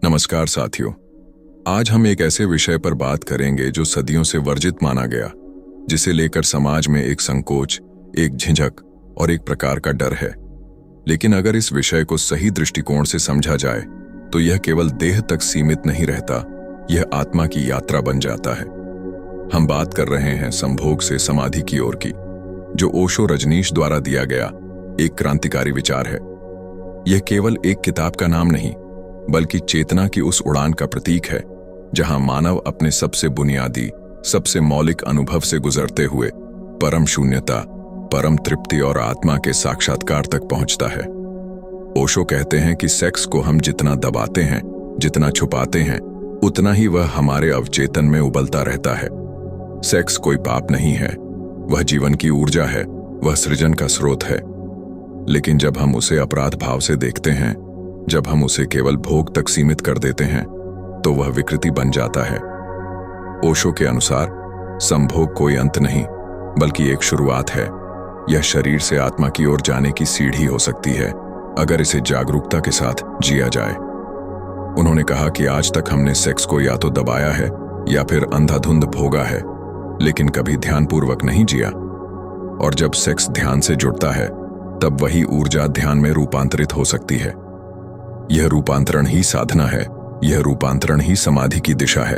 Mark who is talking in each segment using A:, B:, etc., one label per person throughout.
A: नमस्कार साथियों। आज हम एक ऐसे विषय पर बात करेंगे जो सदियों से वर्जित माना गया, जिसे लेकर समाज में एक संकोच, एक झिझक और एक प्रकार का डर है। लेकिन अगर इस विषय को सही दृष्टिकोण से समझा जाए तो यह केवल देह तक सीमित नहीं रहता, यह आत्मा की यात्रा बन जाता है। हम बात कर रहे हैं संभोग से समाधि की ओर की, जो ओशो रजनीश द्वारा दिया गया एक क्रांतिकारी विचार है। यह केवल एक किताब का नाम नहीं, बल्कि चेतना की उस उड़ान का प्रतीक है जहां मानव अपने सबसे बुनियादी, सबसे मौलिक अनुभव से गुजरते हुए परम शून्यता, परम तृप्ति और आत्मा के साक्षात्कार तक पहुंचता है। ओशो कहते हैं कि सेक्स को हम जितना दबाते हैं, जितना छुपाते हैं, उतना ही वह हमारे अवचेतन में उबलता रहता है। सेक्स कोई पाप नहीं है, वह जीवन की ऊर्जा है, वह सृजन का स्रोत है। लेकिन जब हम उसे अपराध भाव से देखते हैं, जब हम उसे केवल भोग तक सीमित कर देते हैं, तो वह विकृति बन जाता है। ओशो के अनुसार संभोग कोई अंत नहीं, बल्कि एक शुरुआत है। यह शरीर से आत्मा की ओर जाने की सीढ़ी हो सकती है, अगर इसे जागरूकता के साथ जिया जाए। उन्होंने कहा कि आज तक हमने सेक्स को या तो दबाया है या फिर अंधाधुंध भोगा है, लेकिन कभी ध्यानपूर्वक नहीं जिया। और जब सेक्स ध्यान से जुड़ता है, तब वही ऊर्जा ध्यान में रूपांतरित हो सकती है। यह रूपांतरण ही साधना है, यह रूपांतरण ही समाधि की दिशा है।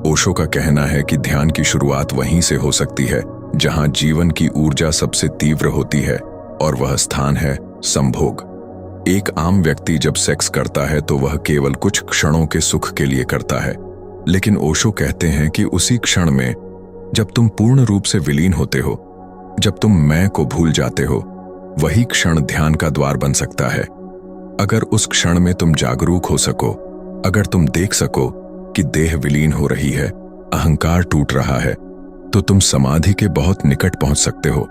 A: ओशो का कहना है कि ध्यान की शुरुआत वहीं से हो सकती है जहां जीवन की ऊर्जा सबसे तीव्र होती है, और वह स्थान है संभोग। एक आम व्यक्ति जब सेक्स करता है तो वह केवल कुछ क्षणों के सुख के लिए करता है, लेकिन ओशो कहते हैं कि उसी क्षण में जब तुम पूर्ण रूप से विलीन होते हो, जब तुम मैं को भूल जाते हो, वही क्षण ध्यान का द्वार बन सकता है। अगर उस क्षण में तुम जागरूक हो सको, अगर तुम देख सको कि देह विलीन हो रही है, अहंकार टूट रहा है, तो तुम समाधि के बहुत निकट पहुंच सकते हो।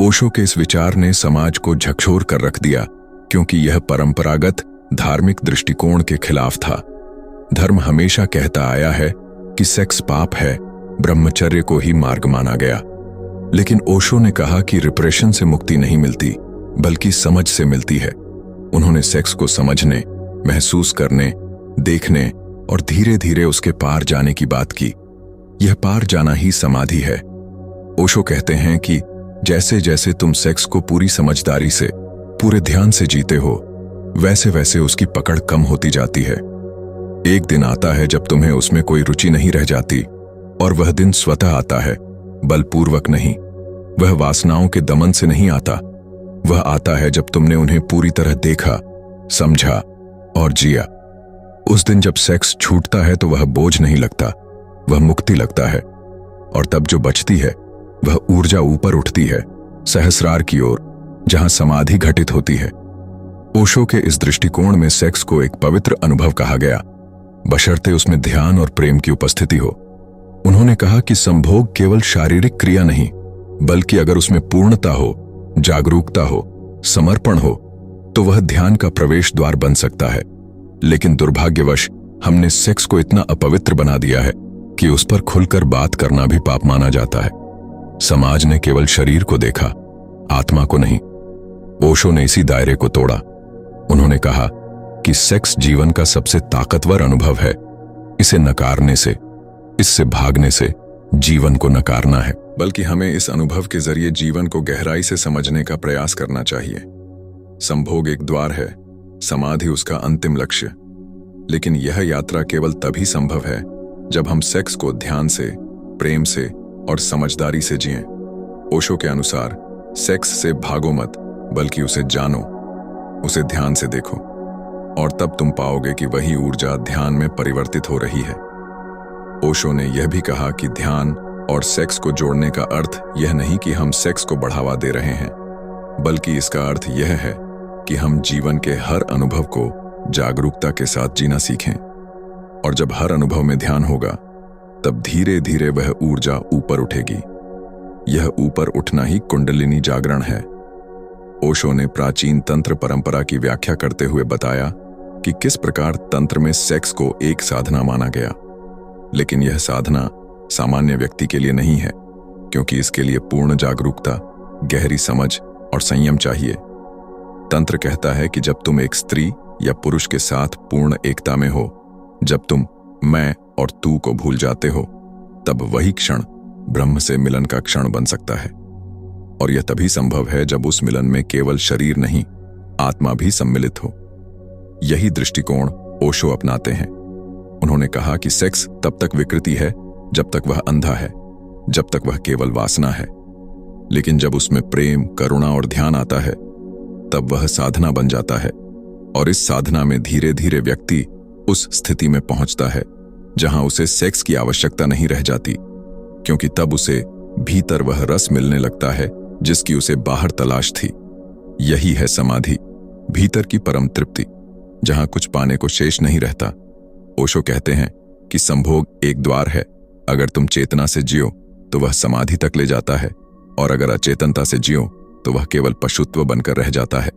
A: ओशो के इस विचार ने समाज को झकझोर कर रख दिया, क्योंकि यह परंपरागत धार्मिक दृष्टिकोण के खिलाफ था। धर्म हमेशा कहता आया है कि सेक्स पाप है, ब्रह्मचर्य को ही मार्ग माना गया। लेकिन ओशो ने कहा कि रिप्रेशन से मुक्ति नहीं मिलती, बल्कि समझ से मिलती है। उन्होंने सेक्स को समझने, महसूस करने, देखने और धीरे धीरे उसके पार जाने की बात की। यह पार जाना ही समाधि है। ओशो कहते हैं कि जैसे जैसे तुम सेक्स को पूरी समझदारी से, पूरे ध्यान से जीते हो, वैसे वैसे उसकी पकड़ कम होती जाती है। एक दिन आता है जब तुम्हें उसमें कोई रुचि नहीं रह जाती, और वह दिन स्वतः आता है, बलपूर्वक नहीं। वह वासनाओं के दमन से नहीं आता, वह आता है जब तुमने उन्हें पूरी तरह देखा, समझा और जिया। उस दिन जब सेक्स छूटता है तो वह बोझ नहीं लगता, वह मुक्ति लगता है। और तब जो बचती है वह ऊर्जा ऊपर उठती है, सहस्रार की ओर, जहां समाधि घटित होती है। ओशो के इस दृष्टिकोण में सेक्स को एक पवित्र अनुभव कहा गया, बशर्ते उसमें ध्यान और प्रेम की उपस्थिति हो। उन्होंने कहा कि संभोग केवल शारीरिक क्रिया नहीं, बल्कि अगर उसमें पूर्णता हो, जागरूकता हो, समर्पण हो, तो वह ध्यान का प्रवेश द्वार बन सकता है। लेकिन दुर्भाग्यवश हमने सेक्स को इतना अपवित्र बना दिया है कि उस पर खुलकर बात करना भी पाप माना जाता है। समाज ने केवल शरीर को देखा, आत्मा को नहीं। ओशो ने इसी दायरे को तोड़ा। उन्होंने कहा कि सेक्स जीवन का सबसे ताकतवर अनुभव है। इसे नकारने से, इससे भागने से जीवन को नकारना है, बल्कि हमें इस अनुभव के जरिए जीवन को गहराई से समझने का प्रयास करना चाहिए। संभोग एक द्वार है, समाधि उसका अंतिम लक्ष्य। लेकिन यह यात्रा केवल तभी संभव है जब हम सेक्स को ध्यान से, प्रेम से और समझदारी से जिएं। ओशो के अनुसार सेक्स से भागो मत, बल्कि उसे जानो, उसे ध्यान से देखो, और तब तुम पाओगे कि वही ऊर्जा ध्यान में परिवर्तित हो रही है। ओशो ने यह भी कहा कि ध्यान और सेक्स को जोड़ने का अर्थ यह नहीं कि हम सेक्स को बढ़ावा दे रहे हैं, बल्कि इसका अर्थ यह है कि हम जीवन के हर अनुभव को जागरूकता के साथ जीना सीखें। और जब हर अनुभव में ध्यान होगा, तब धीरे धीरे वह ऊर्जा ऊपर उठेगी। यह ऊपर उठना ही कुंडलिनी जागरण है। ओशो ने प्राचीन तंत्र परंपरा की व्याख्या करते हुए बताया कि किस प्रकार तंत्र में सेक्स को एक साधना माना गया। लेकिन यह साधना सामान्य व्यक्ति के लिए नहीं है, क्योंकि इसके लिए पूर्ण जागरूकता, गहरी समझ और संयम चाहिए। तंत्र कहता है कि जब तुम एक स्त्री या पुरुष के साथ पूर्ण एकता में हो, जब तुम मैं और तू को भूल जाते हो, तब वही क्षण ब्रह्म से मिलन का क्षण बन सकता है। और यह तभी संभव है जब उस मिलन में केवल शरीर नहीं, आत्मा भी सम्मिलित हो। यही दृष्टिकोण ओशो अपनाते हैं। उन्होंने कहा कि सेक्स तब तक विकृति है जब तक वह अंधा है, जब तक वह केवल वासना है। लेकिन जब उसमें प्रेम, करुणा और ध्यान आता है, तब वह साधना बन जाता है। और इस साधना में धीरे धीरे व्यक्ति उस स्थिति में पहुंचता है जहां उसे सेक्स की आवश्यकता नहीं रह जाती, क्योंकि तब उसे भीतर वह रस मिलने लगता है जिसकी उसे बाहर तलाश थी। यही है समाधि, भीतर की परम तृप्ति, जहां कुछ पाने को शेष नहीं रहता। ओशो कहते हैं कि संभोग एक द्वार है। अगर तुम चेतना से जियो तो वह समाधि तक ले जाता है, और अगर अचेतनता से जियो तो वह केवल पशुत्व बनकर रह जाता है।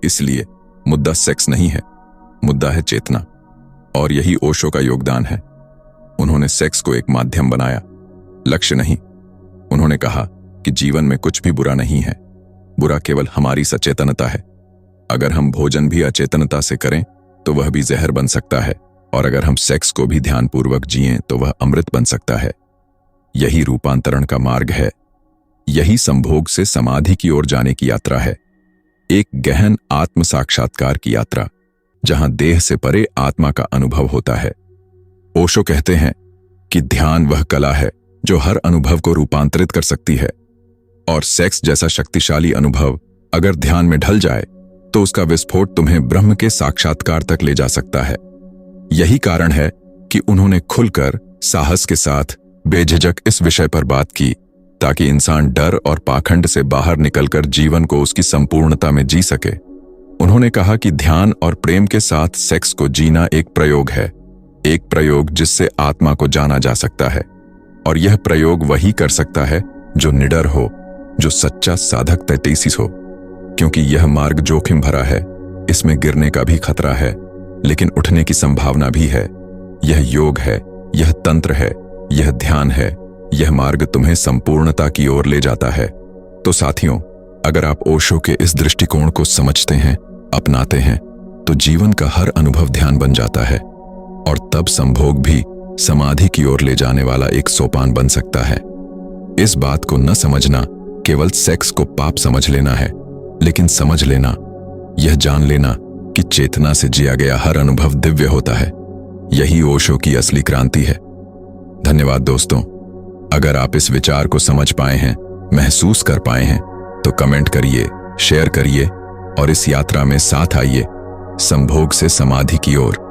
A: इसलिए मुद्दा सेक्स नहीं है, मुद्दा है चेतना। और यही ओशो का योगदान है। उन्होंने सेक्स को एक माध्यम बनाया, लक्ष्य नहीं। उन्होंने कहा कि जीवन में कुछ भी बुरा नहीं है, बुरा केवल हमारी सचेतनता है। अगर हम भोजन भी अचेतनता से करें तो वह भी जहर बन सकता है, और अगर हम सेक्स को भी ध्यानपूर्वक जिएं तो वह अमृत बन सकता है। यही रूपांतरण का मार्ग है। यही संभोग से समाधि की ओर जाने की यात्रा है, एक गहन आत्म साक्षात्कार की यात्रा, जहां देह से परे आत्मा का अनुभव होता है। ओशो कहते हैं कि ध्यान वह कला है जो हर अनुभव को रूपांतरित कर सकती है, और सेक्स जैसा शक्तिशाली अनुभव अगर ध्यान में ढल जाए तो उसका विस्फोट तुम्हें ब्रह्म के साक्षात्कार तक ले जा सकता है। यही कारण है कि उन्होंने खुलकर, साहस के साथ, बेझिझक इस विषय पर बात की, ताकि इंसान डर और पाखंड से बाहर निकलकर जीवन को उसकी संपूर्णता में जी सके। उन्होंने कहा कि ध्यान और प्रेम के साथ सेक्स को जीना एक प्रयोग है, एक प्रयोग जिससे आत्मा को जाना जा सकता है। और यह प्रयोग वही कर सकता है जो निडर हो, जो सच्चा साधक तैतीसी हो, क्योंकि यह मार्ग जोखिम भरा है। इसमें गिरने का भी खतरा है, लेकिन उठने की संभावना भी है। यह योग है, यह तंत्र है, यह ध्यान है। यह मार्ग तुम्हें संपूर्णता की ओर ले जाता है। तो साथियों, अगर आप ओशो के इस दृष्टिकोण को समझते हैं, अपनाते हैं, तो जीवन का हर अनुभव ध्यान बन जाता है, और तब संभोग भी समाधि की ओर ले जाने वाला एक सोपान बन सकता है। इस बात को न समझना केवल सेक्स को पाप समझ लेना है, लेकिन समझ लेना, यह जान लेना कि चेतना से जिया गया हर अनुभव दिव्य होता है। यही ओशो की असली क्रांति है। धन्यवाद दोस्तों। अगर आप इस विचार को समझ पाए हैं, महसूस कर पाए हैं, तो कमेंट करिए, शेयर करिए और इस यात्रा में साथ आइए, संभोग से समाधि की ओर।